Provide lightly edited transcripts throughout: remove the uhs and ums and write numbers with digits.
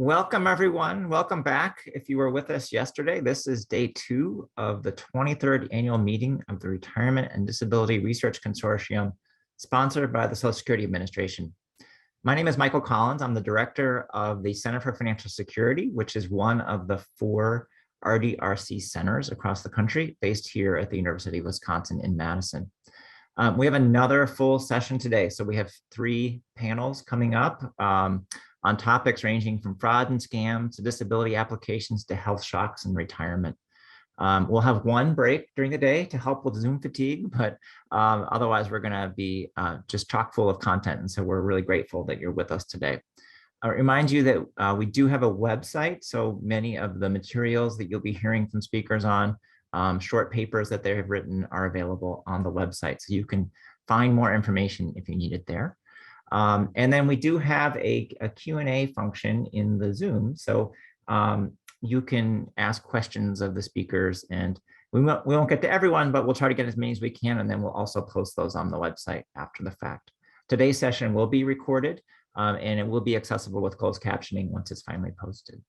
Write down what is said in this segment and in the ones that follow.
Welcome, everyone. Welcome back. If you were with us yesterday, this is day 2 of the 23rd annual meeting of the Retirement and Disability Research Consortium, sponsored by the Social Security Administration. My name is Michael Collins. I'm the director of the Center for Financial Security, which is one of the 4 RDRC centers across the country, based here at the University of Wisconsin in Madison. We have another full session today. So we have 3 panels coming up on topics ranging from fraud and scams to disability applications to health shocks and retirement. We'll have one break during the day to help with Zoom fatigue, but otherwise we're going to be just chock full of content. And so we're really grateful that you're with us today. I'll remind you that we do have a website. So many of the materials that you'll be hearing from speakers on, short papers that they have written, are available on the website. So you can find more information if you need it there. And then we do have a Q&A function in the Zoom. So you can ask questions of the speakers, and we won't get to everyone, but we'll try to get as many as we can. And then we'll also post those on the website after the fact. Today's session will be recorded and it will be accessible with closed captioning once it's finally posted.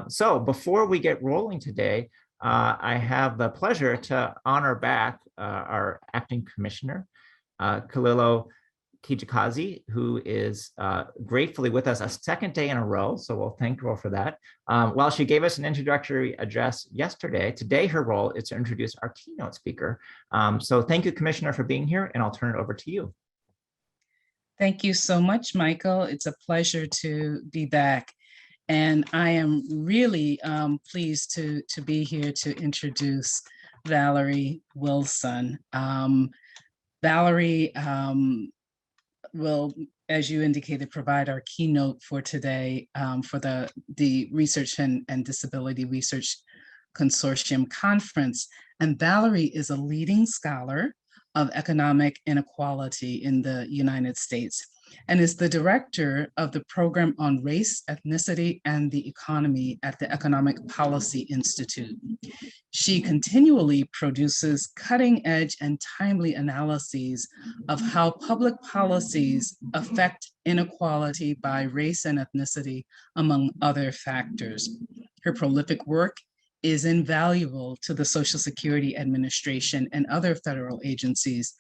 So before we get rolling today, I have the pleasure to honor back our acting commissioner, Kalilo Kijikazi, who is gratefully with us a second day in a row. So we'll thank her for that. While she gave us an introductory address yesterday, today her role is to introduce our keynote speaker. So thank you, Commissioner, for being here, and I'll turn it over to you. Thank you so much, Michael. It's a pleasure to be back. And I am really pleased to be here to introduce Valerie Wilson. Valerie will, as you indicated, provide our keynote for today for the Research and Disability Research Consortium Conference. And Valerie is a leading scholar of economic inequality in the United States and is the director of the program on race, ethnicity, and the economy at the Economic Policy Institute. She continually produces cutting-edge and timely analyses of how public policies affect inequality by race and ethnicity, among other factors. Her prolific work is invaluable to the Social Security Administration and other federal agencies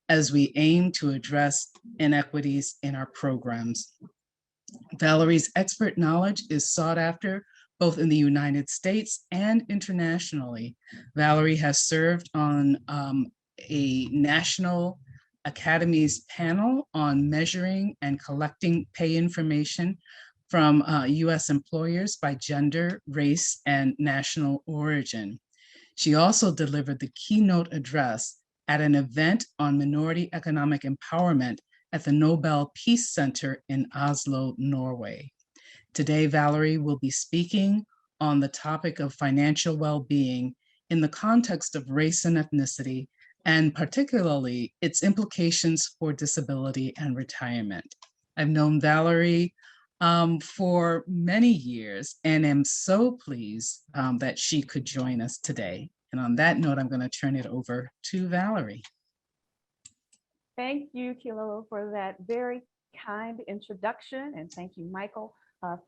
as we aim to address inequities in our programs. Valerie's expert knowledge is sought after both in the United States and internationally. Valerie has served on a National Academy's panel on measuring and collecting pay information from US employers by gender, race, and national origin. She also delivered the keynote address at an event on minority economic empowerment at the Nobel Peace Center in Oslo, Norway. Today, Valerie will be speaking on the topic of financial well-being in the context of race and ethnicity, and particularly its implications for disability and retirement. I've known Valerie for many years and am so pleased that she could join us today. And on that note, I'm going to turn it over to Valerie. Thank you, Kilo, for that very kind introduction. And thank you, Michael,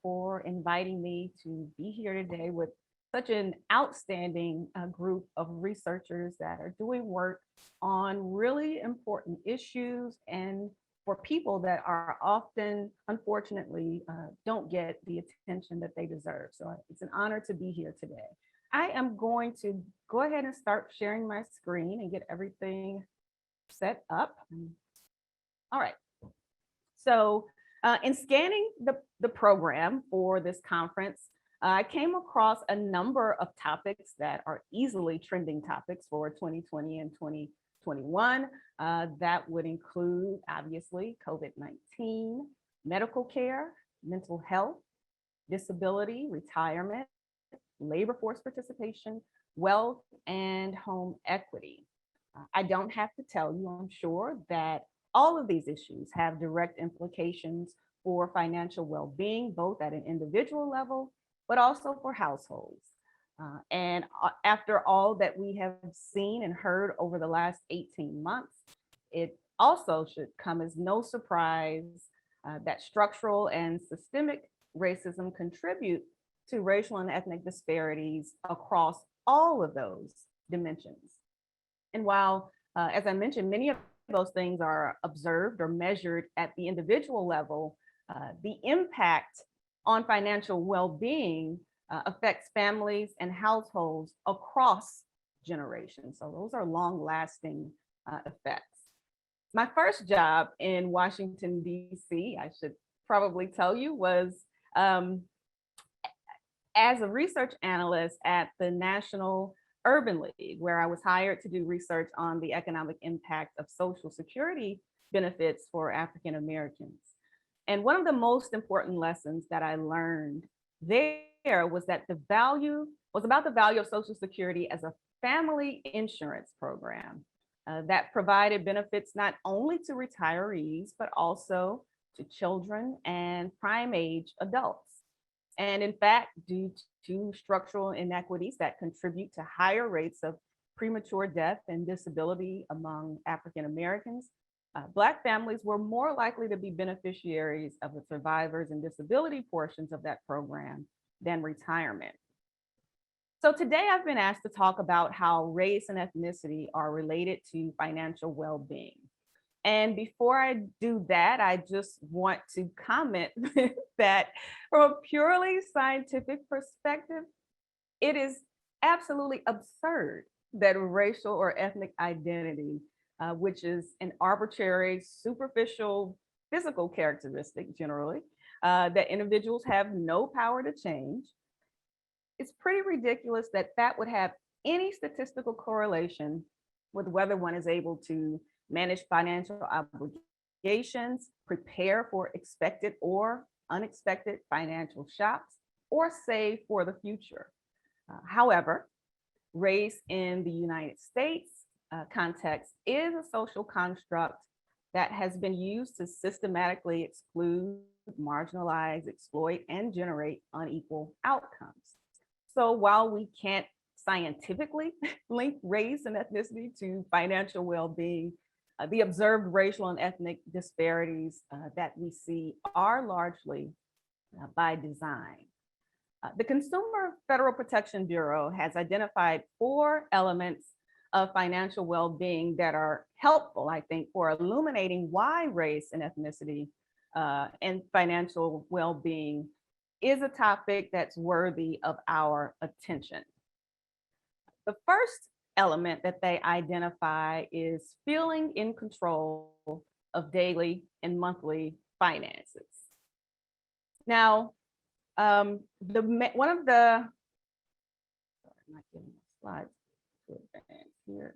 for inviting me to be here today with such an outstanding group of researchers that are doing work on really important issues and for people that are often, unfortunately, don't get the attention that they deserve. So it's an honor to be here today. I am going to go ahead and start sharing my screen and get everything set up. All right. So in scanning the program for this conference, I came across a number of topics that are easily trending topics for 2020 and 2021. That would include, obviously, COVID-19, medical care, mental health, disability, retirement, labor force participation, wealth, and home equity. I don't have to tell you, I'm sure, that all of these issues have direct implications for financial well-being, both at an individual level, but also for households. And after all that we have seen and heard over the last 18 months, it also should come as no surprise that structural and systemic racism contribute to racial and ethnic disparities across all of those dimensions. And while, as I mentioned, many of those things are observed or measured at the individual level, the impact on financial well-being affects families and households across generations. So those are long-lasting effects. My first job in Washington, D.C., I should probably tell you, was as a research analyst at the National Urban League, where I was hired to do research on the economic impact of Social Security benefits for African Americans. And one of the most important lessons that I learned there was that the value was about the value of Social Security as a family insurance program that provided benefits not only to retirees, but also to children and prime age adults. And in fact, due to structural inequities that contribute to higher rates of premature death and disability among African Americans, Black families were more likely to be beneficiaries of the survivors and disability portions of that program than retirement. So today I've been asked to talk about how race and ethnicity are related to financial well-being. And before I do that, I just want to comment that from a purely scientific perspective, it is absolutely absurd that racial or ethnic identity, which is an arbitrary, superficial, physical characteristic generally, that individuals have no power to change. It's pretty ridiculous that that would have any statistical correlation with whether one is able to manage financial obligations, prepare for expected or unexpected financial shocks, or save for the future. However, race in the United States context is a social construct that has been used to systematically exclude, marginalize, exploit, and generate unequal outcomes. So while we can't scientifically link race and ethnicity to financial well-being, the observed racial and ethnic disparities that we see are largely by design. The Consumer Federal Protection Bureau has identified 4 elements of financial well-being that are helpful, I think, for illuminating why race and ethnicity and financial well-being is a topic that's worthy of our attention. The first element that they identify is feeling in control of daily and monthly finances. Now, I'm not getting my slides to advance here.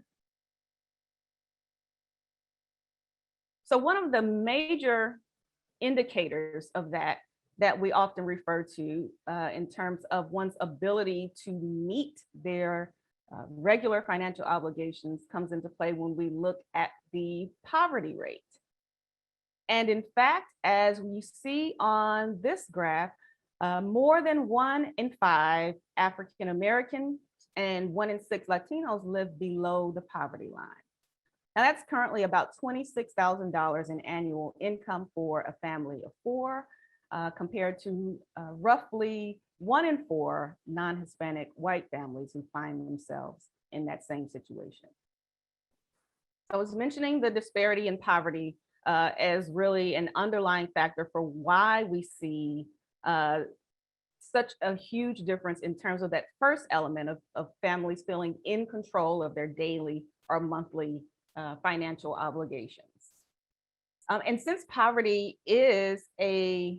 So one of the major indicators of that we often refer to in terms of one's ability to meet their regular financial obligations comes into play when we look at the poverty rate. And in fact, as we see on this graph, more than 1 in 5 African Americans and 1 in 6 Latinos live below the poverty line. Now that's currently about $26,000 in annual income for a family of 4, compared to roughly 1 in 4 non-Hispanic white families who find themselves in that same situation. I was mentioning the disparity in poverty as really an underlying factor for why we see such a huge difference in terms of that first element of families feeling in control of their daily or monthly financial obligations. And since poverty is a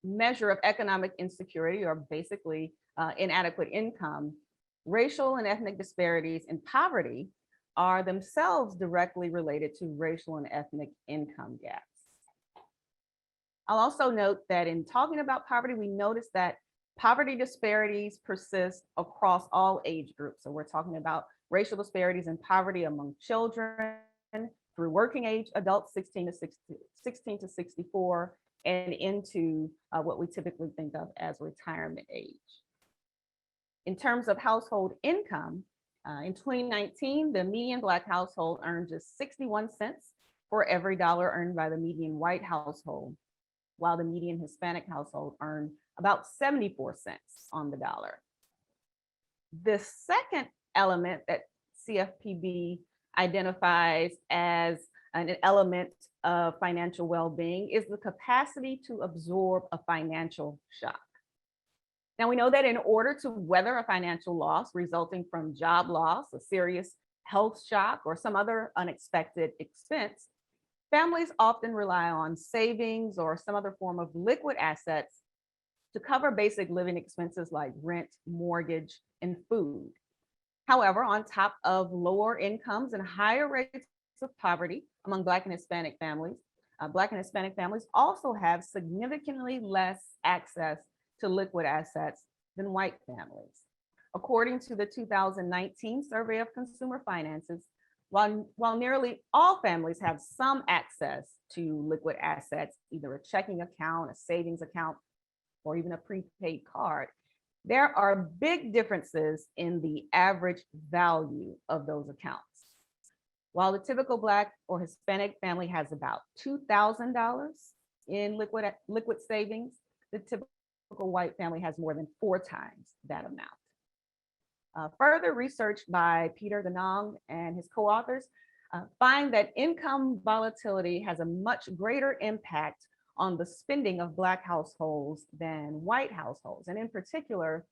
measure of economic insecurity, or basically inadequate income, racial and ethnic disparities in poverty are themselves directly related to racial and ethnic income gaps. I'll also note that in talking about poverty, we notice that poverty disparities persist across all age groups. So we're talking about racial disparities in poverty among children, through working age adults 16 to 64, and into what we typically think of as retirement age. In terms of household income, in 2019, the median Black household earned just 61 cents for every dollar earned by the median white household. while the median Hispanic household earned about 74 cents on the dollar. The second element that CFPB identifies as an element of financial well-being is the capacity to absorb a financial shock. Now, we know that in order to weather a financial loss resulting from job loss, a serious health shock, or some other unexpected expense, families often rely on savings or some other form of liquid assets to cover basic living expenses like rent, mortgage, and food. However, on top of lower incomes and higher rates of poverty among Black and Hispanic families also have significantly less access to liquid assets than white families. According to the 2019 Survey of Consumer Finances, while nearly all families have some access to liquid assets, either a checking account, a savings account, or even a prepaid card, there are big differences in the average value of those accounts. While the typical Black or Hispanic family has about $2,000 in liquid savings, the typical white family has more than 4 times that amount. Further research by Peter Ganong and his co-authors find that income volatility has a much greater impact on the spending of Black households than white households. And in particular,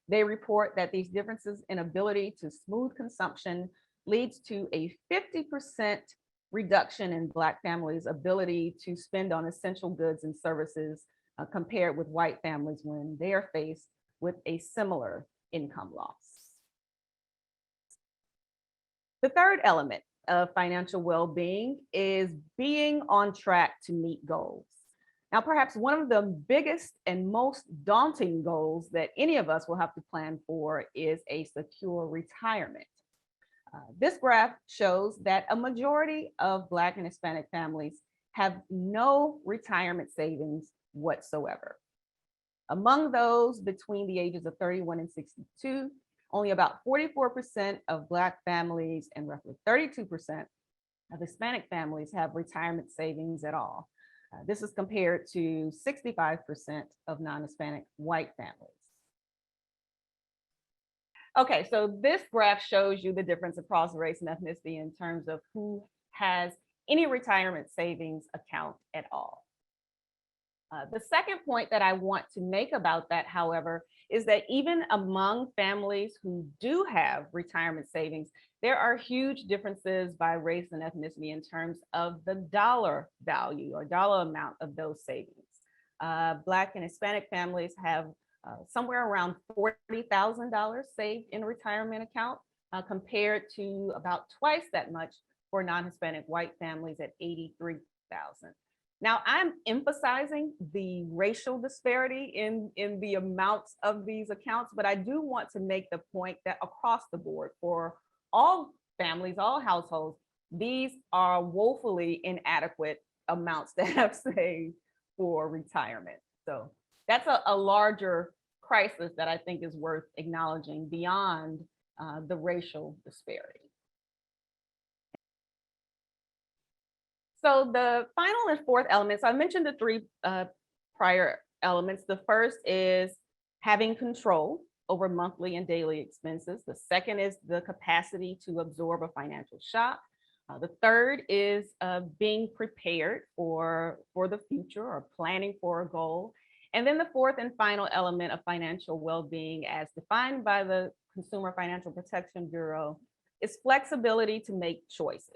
they report that these differences in ability to smooth consumption leads to a 50% reduction in Black families' ability to spend on essential goods and services compared with white families when they are faced with a similar income loss. The third element of financial well-being is being on track to meet goals. Now, perhaps one of the biggest and most daunting goals that any of us will have to plan for is a secure retirement. This graph shows that a majority of Black and Hispanic families have no retirement savings whatsoever. Among those between the ages of 31 and 62, only about 44% of Black families and roughly 32% of Hispanic families have retirement savings at all. This is compared to 65% of non-Hispanic white families. Okay, so this graph shows you the difference across race and ethnicity in terms of who has any retirement savings account at all. The second point that I want to make about that, however, is that even among families who do have retirement savings, there are huge differences by race and ethnicity in terms of the dollar value or dollar amount of those savings. Black and Hispanic families have somewhere around $40,000 saved in a retirement account compared to about twice that much for non-Hispanic white families at $83,000. Now, I'm emphasizing the racial disparity in the amounts of these accounts, but I do want to make the point that across the board for all families, all households, these are woefully inadequate amounts to have saved for retirement. So that's a larger crisis that I think is worth acknowledging beyond the racial disparity. So the final and fourth elements, I mentioned the 3 prior elements. The first is having control over monthly and daily expenses. The second is the capacity to absorb a financial shock. The third is being prepared for the future or planning for a goal. And then the fourth and final element of financial well-being, as defined by the Consumer Financial Protection Bureau, is flexibility to make choices.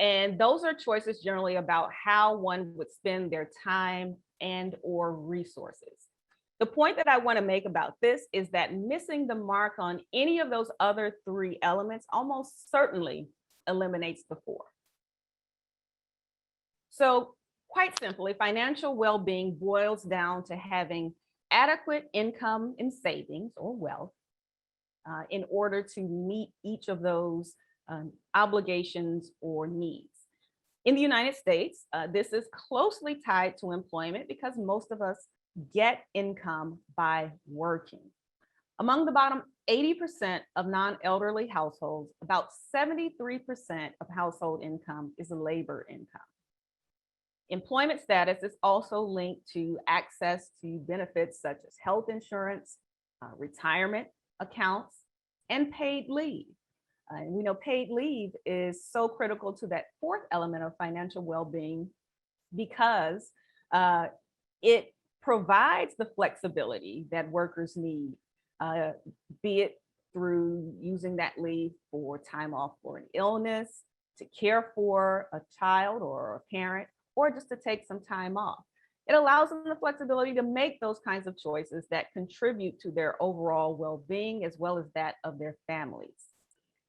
And those are choices generally about how one would spend their time and or resources. The point that I want to make about this is that missing the mark on any of those other 3 elements almost certainly eliminates the 4. So quite simply, financial well-being boils down to having adequate income and savings or wealth in order to meet each of those obligations or needs. In the United States, this is closely tied to employment because most of us get income by working. Among the bottom 80% of non-elderly households, about 73% of household income is labor income. Employment status is also linked to access to benefits such as health insurance, retirement accounts, and paid leave. And we know paid leave is so critical to that fourth element of financial well-being because it provides the flexibility that workers need, be it through using that leave for time off for an illness, to care for a child or a parent, or just to take some time off. It allows them the flexibility to make those kinds of choices that contribute to their overall well-being as well as that of their families.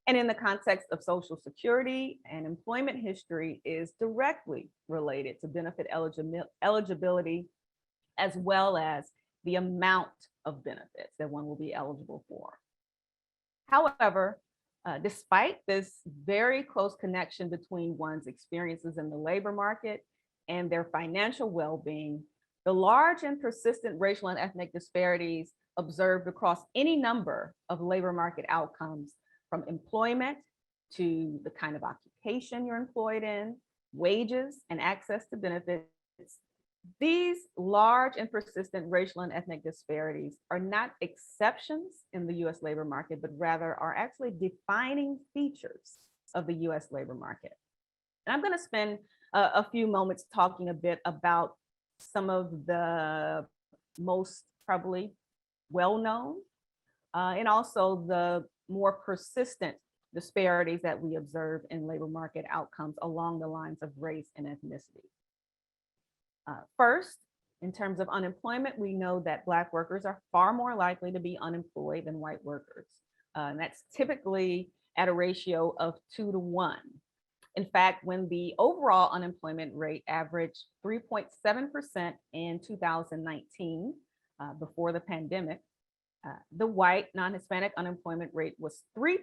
And in the context of Social Security, and employment history is directly related to benefit eligibility, as well as the amount of benefits that one will be eligible for. However, despite this very close connection between one's experiences in the labor market and their financial well-being, the large and persistent racial and ethnic disparities observed across any number of labor market outcomes, from employment to the kind of occupation you're employed in, wages, and access to benefits, these large and persistent racial and ethnic disparities are not exceptions in the US labor market, but rather are actually defining features of the US labor market. And I'm going to spend a few moments talking a bit about some of the most probably well-known and also the more persistent disparities that we observe in labor market outcomes along the lines of race and ethnicity. First, in terms of unemployment, we know that Black workers are far more likely to be unemployed than white workers. And that's typically at a ratio of 2 to 1. In fact, when the overall unemployment rate averaged 3.7% in 2019, before the pandemic, the white non-Hispanic unemployment rate was 3%,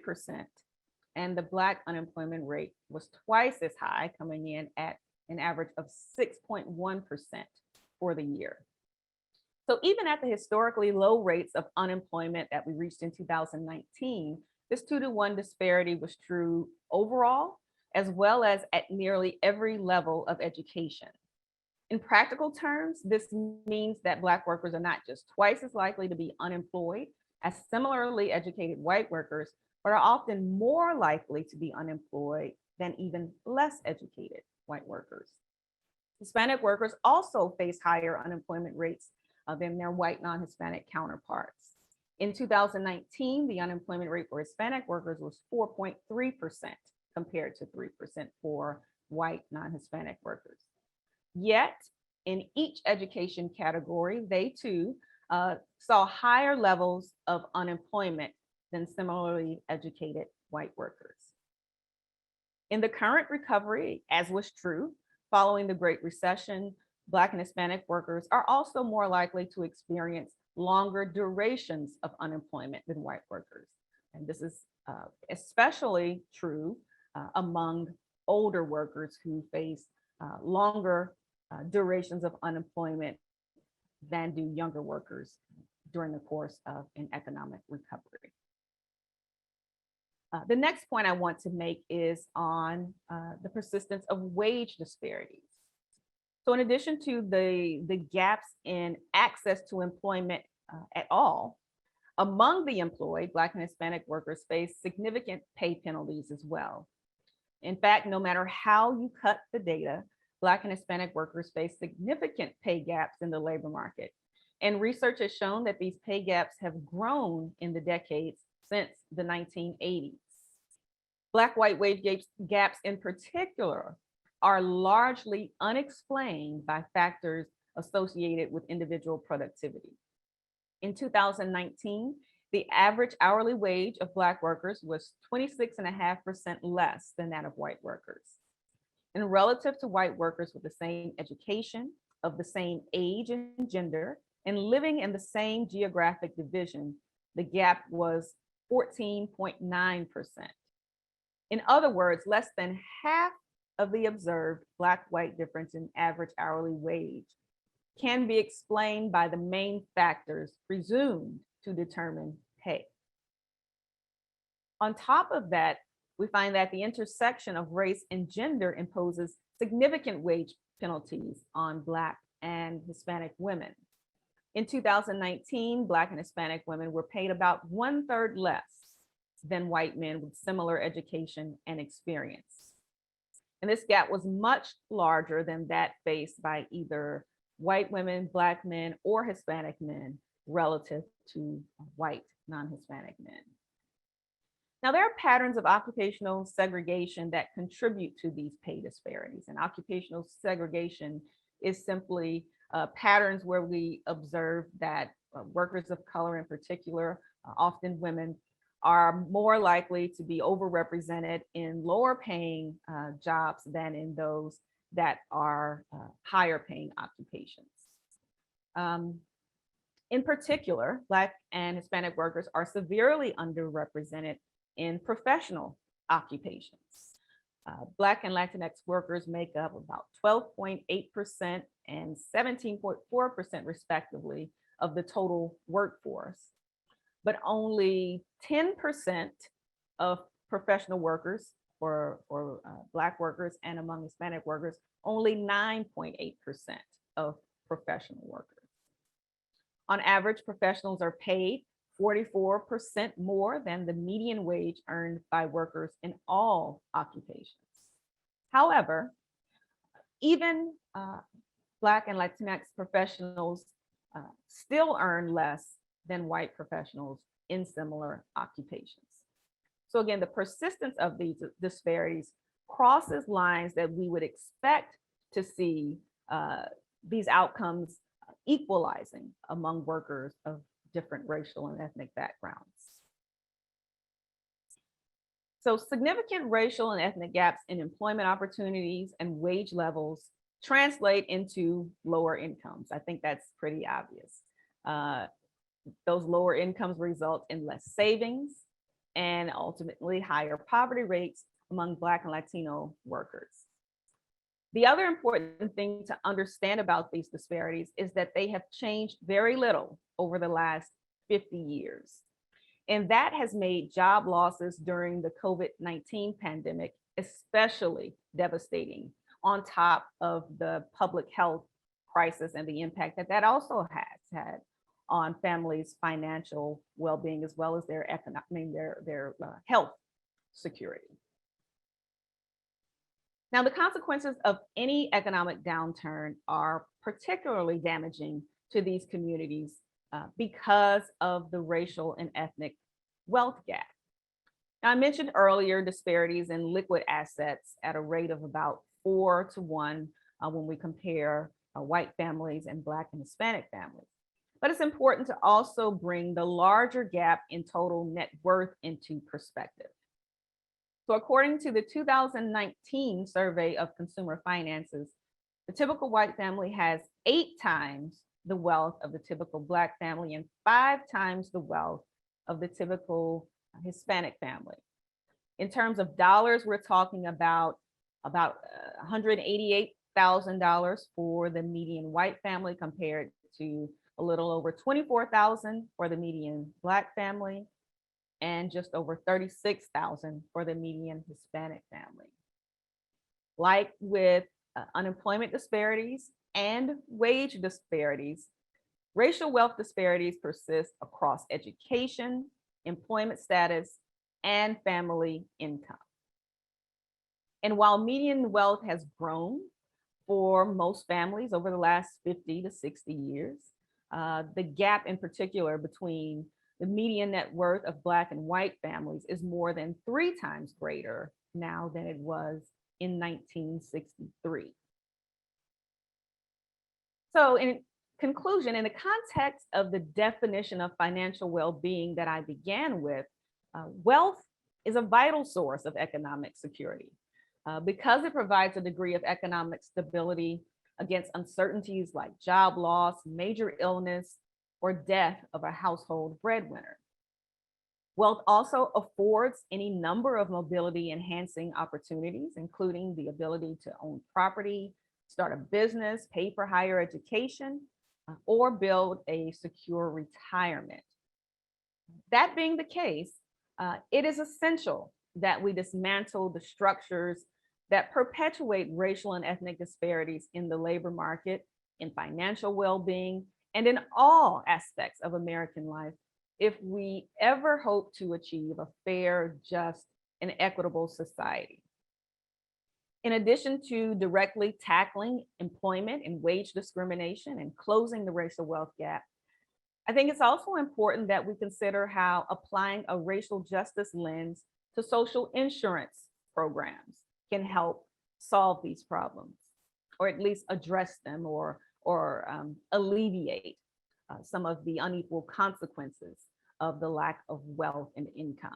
and the Black unemployment rate was twice as high, coming in at an average of 6.1% for the year. So even at the historically low rates of unemployment that we reached in 2019, this 2 to 1 disparity was true overall, as well as at nearly every level of education. In practical terms, this means that Black workers are not just twice as likely to be unemployed as similarly educated white workers, but are often more likely to be unemployed than even less educated white workers. Hispanic workers also face higher unemployment rates than their white non-Hispanic counterparts. In 2019, the unemployment rate for Hispanic workers was 4.3% compared to 3% for white non-Hispanic workers. Yet, in each education category, they too saw higher levels of unemployment than similarly educated white workers. In the current recovery, as was true following the Great Recession, Black and Hispanic workers are also more likely to experience longer durations of unemployment than white workers. And this is especially true among older workers who face longer durations of unemployment than do younger workers during the course of an economic recovery. The next point I want to make is on the persistence of wage disparities. So in addition to the gaps in access to employment at all, among the employed, Black and Hispanic workers face significant pay penalties as well. In fact, no matter how you cut the data, Black and Hispanic workers face significant pay gaps in the labor market. And research has shown that these pay gaps have grown in the decades since the 1980s. Black-white wage gaps in particular are largely unexplained by factors associated with individual productivity. In 2019, the average hourly wage of Black workers was 26.5% less than that of white workers. And relative to white workers with the same education, of the same age and gender, and living in the same geographic division, the gap was 14.9%. In other words, less than half of the observed Black-white difference in average hourly wage can be explained by the main factors presumed to determine pay. On top of that, we find that the intersection of race and gender imposes significant wage penalties on Black and Hispanic women. In 2019, Black and Hispanic women were paid about 1/3 less than white men with similar education and experience. And this gap was much larger than that faced by either white women, Black men, or Hispanic men relative to white non-Hispanic men. Now, there are patterns of occupational segregation that contribute to these pay disparities. And occupational segregation is simply patterns where we observe that workers of color in particular, often women, are more likely to be overrepresented in lower paying jobs than in those that are higher paying occupations. In particular, Black and Hispanic workers are severely underrepresented in professional occupations. Black and Latinx workers make up about 12.8% and 17.4% respectively of the total workforce, but only 10% of professional workers or Black workers, and among Hispanic workers, only 9.8% of professional workers. On average, professionals are paid 44% more than the median wage earned by workers in all occupations. However, even Black and Latinx professionals still earn less than white professionals in similar occupations. So again, the persistence of these disparities crosses lines that we would expect to see these outcomes equalizing among workers of different racial and ethnic backgrounds. So significant racial and ethnic gaps in employment opportunities and wage levels translate into lower incomes. I think that's pretty obvious. Those lower incomes result in less savings and ultimately higher poverty rates among Black and Latino workers. The other important thing to understand about these disparities is that they have changed very little over the last 50 years. And that has made job losses during the COVID-19 pandemic especially devastating, on top of the public health crisis and the impact that that also has had on families' financial well-being, as well as their health security. Now, the consequences of any economic downturn are particularly damaging to these communities because of the racial and ethnic wealth gap. Now, I mentioned earlier disparities in liquid assets at a rate of about 4 to 1 when we compare white families and Black and Hispanic families. But it's important to also bring the larger gap in total net worth into perspective. So according to the 2019 survey of consumer finances, the typical white family has 8 times the wealth of the typical Black family and 5 times the wealth of the typical Hispanic family. In terms of dollars, we're talking about $188,000 for the median white family compared to a little over $24,000 for the median Black family, and just over $36,000 for the median Hispanic family. Like with unemployment disparities and wage disparities, racial wealth disparities persist across education, employment status, and family income. And while median wealth has grown for most families over the last 50 to 60 years, the gap in particular between the median net worth of Black and white families is more than 3 times greater now than it was in 1963. So in conclusion, in the context of the definition of financial well-being that I began with, wealth is a vital source of economic security because it provides a degree of economic stability against uncertainties like job loss, major illness, or death of a household breadwinner. Wealth also affords any number of mobility enhancing opportunities, including the ability to own property, start a business, pay for higher education, or build a secure retirement. That being the case, it is essential that we dismantle the structures that perpetuate racial and ethnic disparities in the labor market, in financial well-being, and in all aspects of American life if we ever hope to achieve a fair, just, and equitable society. In addition to directly tackling employment and wage discrimination and closing the racial wealth gap, I think it's also important that we consider how applying a racial justice lens to social insurance programs can help solve these problems, or at least address them, or alleviate some of the unequal consequences of the lack of wealth and income.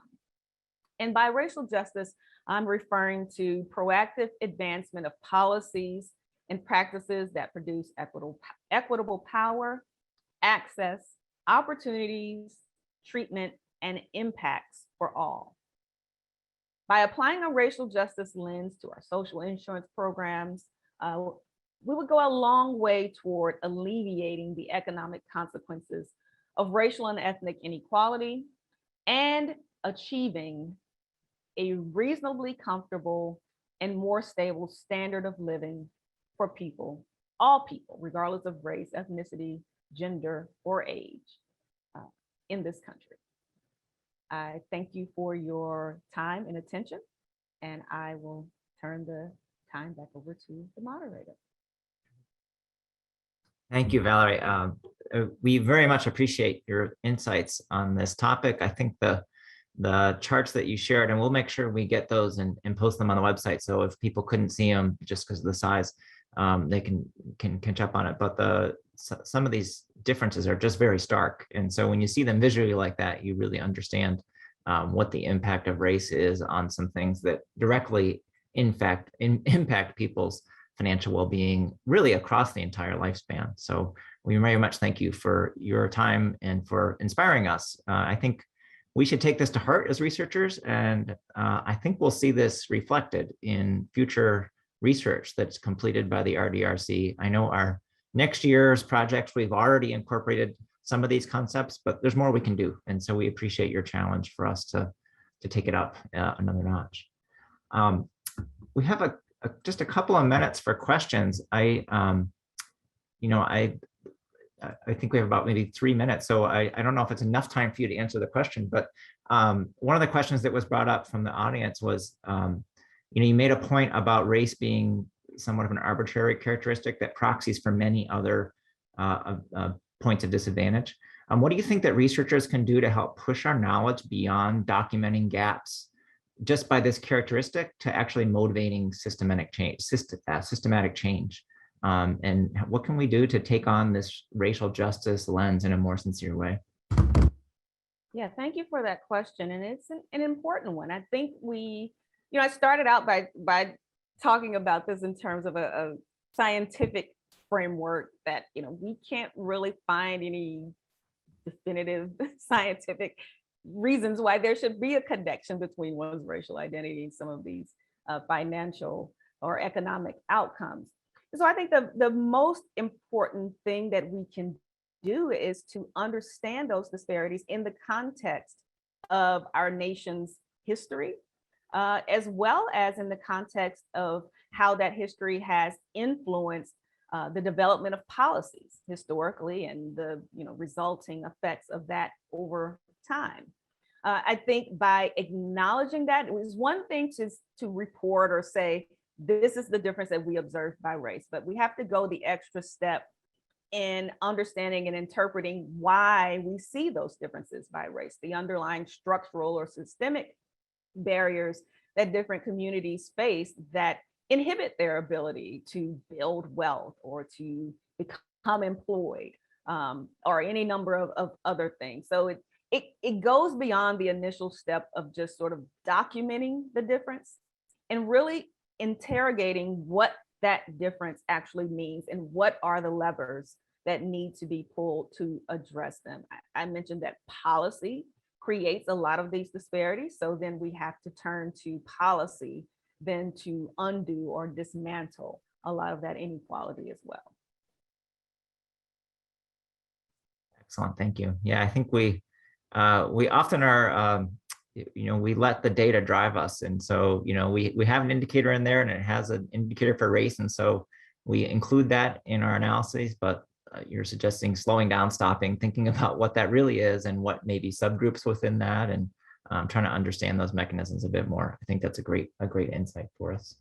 And by racial justice, I'm referring to proactive advancement of policies and practices that produce equitable power, access, opportunities, treatment, and impacts for all. By applying a racial justice lens to our social insurance programs, we would go a long way toward alleviating the economic consequences of racial and ethnic inequality and achieving a reasonably comfortable and more stable standard of living for people, all people, regardless of race, ethnicity, gender, or age in this country. I thank you for your time and attention, and I will turn the time back over to the moderator. Thank you, Valerie. We very much appreciate your insights on this topic. I think the charts that you shared, and we'll make sure we get those and post them on the website. So if people couldn't see them just because of the size, they can catch up on it. But some of these differences are just very stark. And so when you see them visually like that, you really understand what the impact of race is on some things that directly, in fact, impact people's financial well-being really across the entire lifespan. So we very much thank you for your time and for inspiring us. I think we should take this to heart as researchers, and I think we'll see this reflected in future research that's completed by the RDRC. I know our next year's projects, we've already incorporated some of these concepts, but there's more we can do. And so we appreciate your challenge for us to take it up another notch. We have just a couple of minutes for questions. I think we have about maybe 3 minutes, so I don't know if it's enough time for you to answer the question, but one of the questions that was brought up from the audience was, you made a point about race being somewhat of an arbitrary characteristic that proxies for many other points of disadvantage. What do you think that researchers can do to help push our knowledge beyond documenting gaps just by this characteristic to actually motivating systematic change? And what can we do to take on this racial justice lens in a more sincere way? Yeah, thank you for that question. And it's an important one. I think I started out by talking about this in terms of a scientific framework that, we can't really find any definitive scientific reasons why there should be a connection between one's racial identity and some of these financial or economic outcomes. So I think the most important thing that we can do is to understand those disparities in the context of our nation's history, as well as in the context of how that history has influenced the development of policies historically and the resulting effects of that over time. I think by acknowledging that, it was one thing to report or say, this is the difference that we observed by race, but we have to go the extra step in understanding and interpreting why we see those differences by race, the underlying structural or systemic barriers that different communities face that inhibit their ability to build wealth or to become employed, or any number of other things. So it goes beyond the initial step of just sort of documenting the difference and really interrogating what that difference actually means and what are the levers that need to be pulled to address them. I mentioned that policy creates a lot of these disparities. So then we have to turn to policy then to undo or dismantle a lot of that inequality as well. Excellent, thank you. Yeah, I think we often are, we let the data drive us. And so, we have an indicator in there and it has an indicator for race. And so we include that in our analyses, but you're suggesting slowing down, stopping, thinking about what that really is and what maybe subgroups within that, and trying to understand those mechanisms a bit more. I think that's a great insight for us.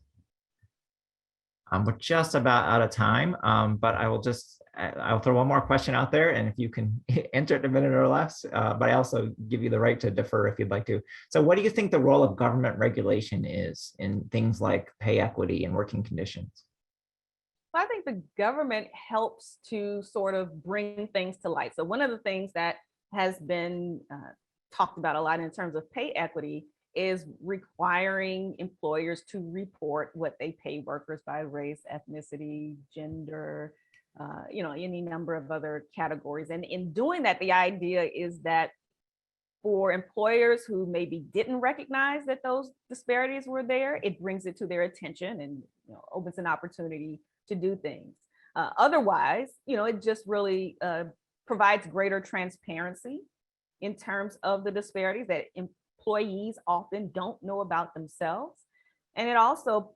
We're just about out of time, but I'll throw one more question out there, and if you can enter it in a minute or less, but I also give you the right to defer if you'd like to. So what do you think the role of government regulation is in things like pay equity and working conditions? I think the government helps to sort of bring things to light. So one of the things that has been talked about a lot in terms of pay equity is requiring employers to report what they pay workers by race, ethnicity, gender, any number of other categories. And in doing that, the idea is that for employers who maybe didn't recognize that those disparities were there, it brings it to their attention and opens an opportunity to do things. Otherwise, it just really provides greater transparency in terms of the disparities that employees often don't know about themselves. And it also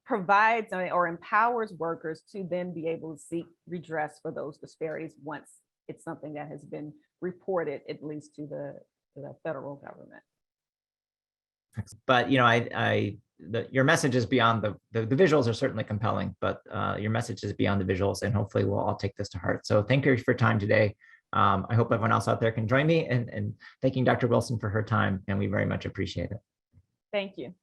provides or empowers workers to then be able to seek redress for those disparities once it's something that has been reported, at least to the federal government. But your message is beyond the visuals are certainly compelling, but your message is beyond the visuals, and hopefully we'll all take this to heart. So thank you for your time today. I hope everyone else out there can join me in thanking Dr. Wilson for her time, and we very much appreciate it. Thank you.